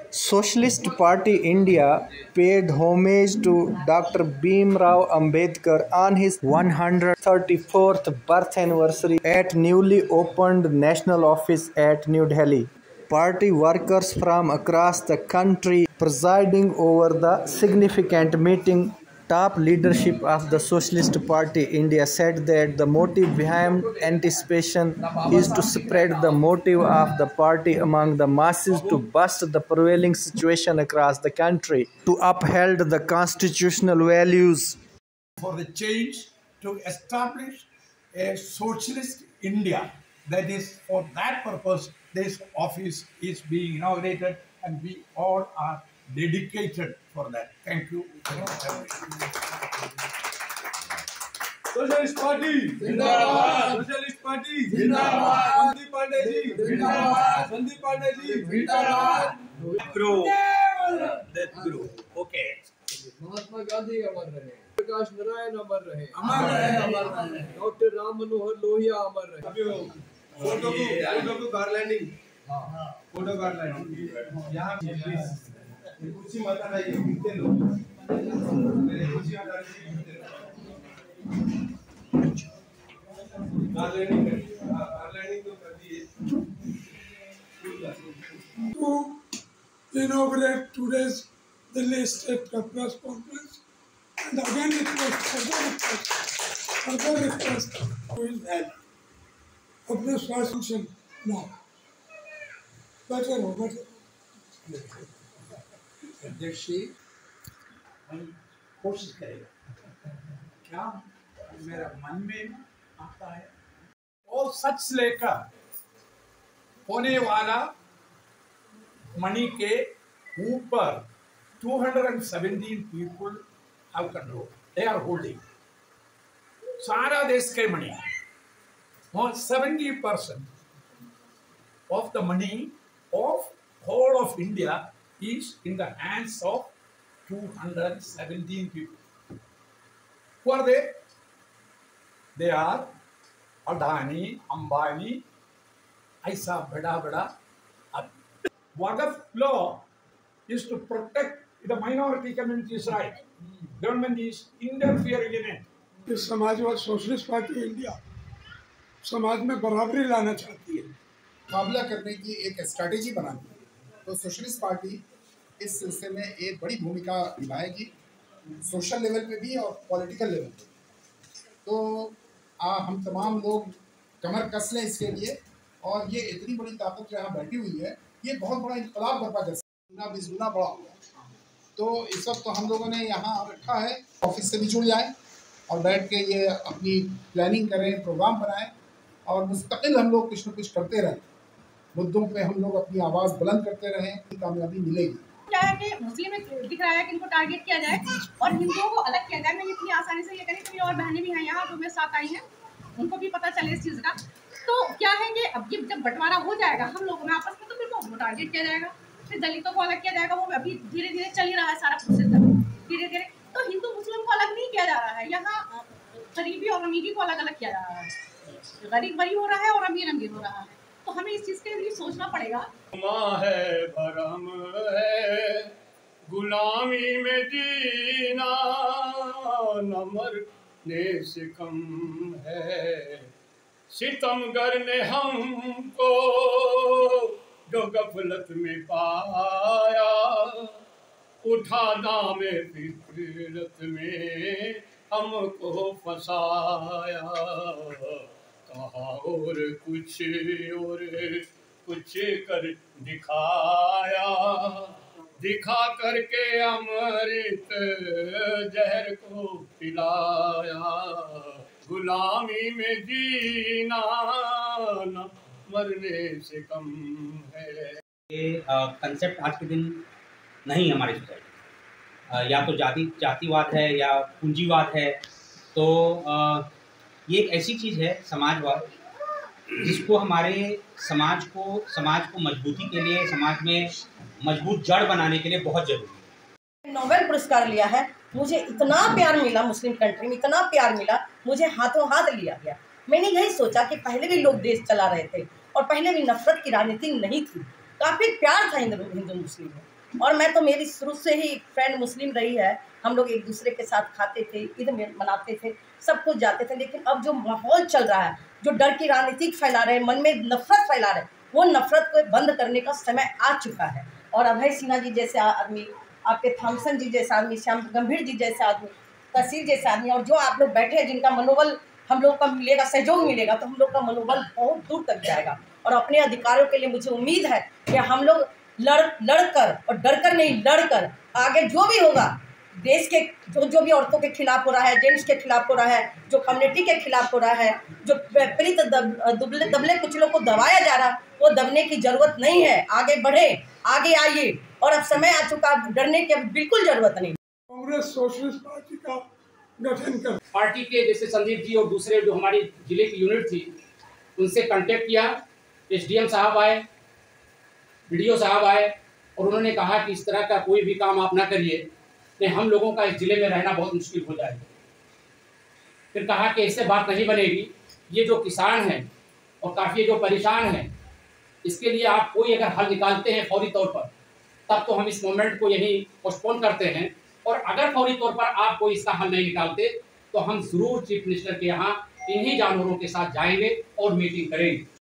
Socialist Party India paid homage to Dr. Bhimrao Ambedkar on his 134th birth anniversary at newly opened National Office at New Delhi. Party workers from across the country presiding over the significant meeting. Top leadership of the Socialist Party India said that the motive behind anticipation is to spread the motive of the party among the masses to bust the prevailing situation across the country, to uphold the constitutional values. For the change to establish a socialist India. That is, for that purpose, this office is being inaugurated, and we all are dedicated for that. Thank you. Socialist Party Zindabad. Socialist Party Zindabad. Sandeep Pandey ji Zindabad. Sandeep Pandey ji Zindabad. Grow. Let's grow. Okay. Mahatma Gandhi अमर रहे, प्रकाश नारायण अमर रहे, अमर रहे, doctor Ram Manohar Lohia अमर रहे। Photo को गार्लैंडिंग, हाँ, photo गार्लैंडिंग। यहाँ कुर्सी मत हटाइए, घूमते लोग, कुर्सी हटा दीजिए, गार्लैंडिंग करिए, गार्लैंडिंग तो कर दिए। To inaugurate today's Delhi State Press Conference, and again it was further request to his help of this function now. Better. अध्यक्ष जी, हम कोशिश करेंगे। क्या मेरा मन में आता है और सच लेकर होने वाला मणि के ऊपर 217 people have control. They are holding. सारा देश के मणि, 70% of the money of whole of India is in the hands of 217 people. Who are they? They are Adani, Ambani, ऐसा बड़ा Waqf law is to protect the minority communities' right. Government is interfering in it. इस समाजवाद socialist party India समाज में बराबरी लाना चाहती है, मुकाबला करने की एक स्ट्रैटेजी बनाती है। तो सोशलिस्ट पार्टी इस सिलसिले में एक बड़ी भूमिका निभाएगी, सोशल लेवल पे भी और पॉलिटिकल लेवल पे। तो हम तमाम लोग कमर कस लें इसके लिए, और ये इतनी बड़ी ताकत जो यहाँ बैठी हुई है, ये बहुत बड़ा इंकलाब बर्पा कर सकती है, 20 गुना बड़ा होगा। तो इस वक्त तो हम लोगों ने यहाँ रखा है, ऑफिस से भी जुड़ जाएं और बैठ के ये अपनी प्लानिंग करें, प्रोग्राम बनाएं, और मुस्तकिल हम लोग कुछ न कुछ करते रहें, मुद्दों पे हम लोग अपनी आवाज़ बुलंद करते रहें, कामयाबी मिलेगी। क्या है कि मुस्लिम में दिख रहा है कि इनको टारगेट किया जाए और हिंदुओं को अलग किया जाए। मैं इतनी आसानी से ये करें कि और बहनें भी हैं यहाँ जो मेरे साथ आई हैं, उनको भी पता चले इस चीज़ का। तो क्या है कि अब ये जब बंटवारा हो जाएगा हम लोगों में आपस में, तो फिर वो टारगेट किया जाएगा, फिर दलितों को अलग किया जाएगा। वो अभी धीरे धीरे चल ही रहा है सारा प्रोसेस, धीरे धीरे। तो हिंदू मुस्लिम को अलग नहीं किया जा रहा है, यहाँ गरीबी और अमीरी को अलग अलग किया जा रहा है, गरीब गरीब हो रहा है और अमीर अमीर हो रहा है। तो हमें इस चीज़ के लिए सोचना पड़ेगा। है भरम है गुलामी में जीना, न मरने से कम है सितमगर ने हमको जो गफलत में पाया, उठा दामे फितरत में हमको फंसाया। कहा और कुछ कर दिखाया, दिखा करके अमृत जहर को पिलाया। गुलामी में जीना न मरने से कम है। ये कंसेप्ट आज के दिन नहीं हमारी सोसाइटी, या तो जातिवाद है या पूंजीवाद है। तो ये एक ऐसी चीज़ है समाजवाद, जिसको हमारे समाज को मजबूती के लिए, समाज में मजबूत जड़ बनाने के लिए बहुत जरूरी है। नोबेल पुरस्कार लिया है, मुझे इतना प्यार मिला, मुस्लिम कंट्री में इतना प्यार मिला, मुझे हाथों हाथ लिया गया। मैंने यही सोचा कि पहले भी लोग देश चला रहे थे और पहले भी नफरत की राजनीति नहीं थी, काफ़ी प्यार था हिंदू मुस्लिम में। और मैं तो मेरी शुरू से ही फ्रेंड मुस्लिम रही है, हम लोग एक दूसरे के साथ खाते थे, ईद मनाते थे, सब कुछ जाते थे। लेकिन अब जो माहौल चल रहा है, जो डर की राजनीति फैला रहे, मन में नफरत फैला रहे, वो नफरत को बंद करने का समय आ चुका है। और अभय सिन्हा जी जैसे आदमी, आपके थॉमसन जी जैसे आदमी, श्याम गंभीर जी जैसे आदमी, तहसील जैसे आदमी, और जो आप लोग बैठे हैं जिनका मनोबल हम लोग का मिलेगा, सहयोग मिलेगा, तो हम लोग का मनोबल बहुत दूर तक जाएगा। और अपने अधिकारों के लिए मुझे उम्मीद है कि हम लोग लड़कर और डरकर नहीं, लड़कर आगे जो भी होगा, देश के जो भी औरतों के खिलाफ हो रहा है, जेंट्स के खिलाफ हो रहा है, जो कम्युनिटी के खिलाफ हो रहा है, जो पीड़ित दबले कुचलों को दबाया जा रहा है, वो दबने की जरूरत नहीं है। आगे बढ़े, आगे आइए, और अब समय आ चुका, डरने की बिल्कुल जरूरत नहीं। कांग्रेस सोशलिस्ट पार्टी का गठन कर पार्टी के जैसे संदीप जी और दूसरे जो हमारी जिले की यूनिट थी, उनसे कांटेक्ट किया। एसडीएम साहब आए, बीडीओ साहब आए, और उन्होंने कहा कि इस तरह का कोई भी काम आप ना करिए, नहीं हम लोगों का इस जिले में रहना बहुत मुश्किल हो जाएगा। फिर कहा कि इससे बात नहीं बनेगी, ये जो किसान हैं और काफ़ी जो परेशान हैं, इसके लिए आप कोई अगर हल निकालते हैं फौरी तौर पर, तब तो हम इस मोमेंट को यही पोस्टपोन करते हैं, और अगर फौरी तौर पर आप कोई इसका हल नहीं निकालते तो हम ज़रूर चीफ मिनिस्टर के यहाँ इन्हीं जानवरों के साथ जाएंगे और मीटिंग करेंगे।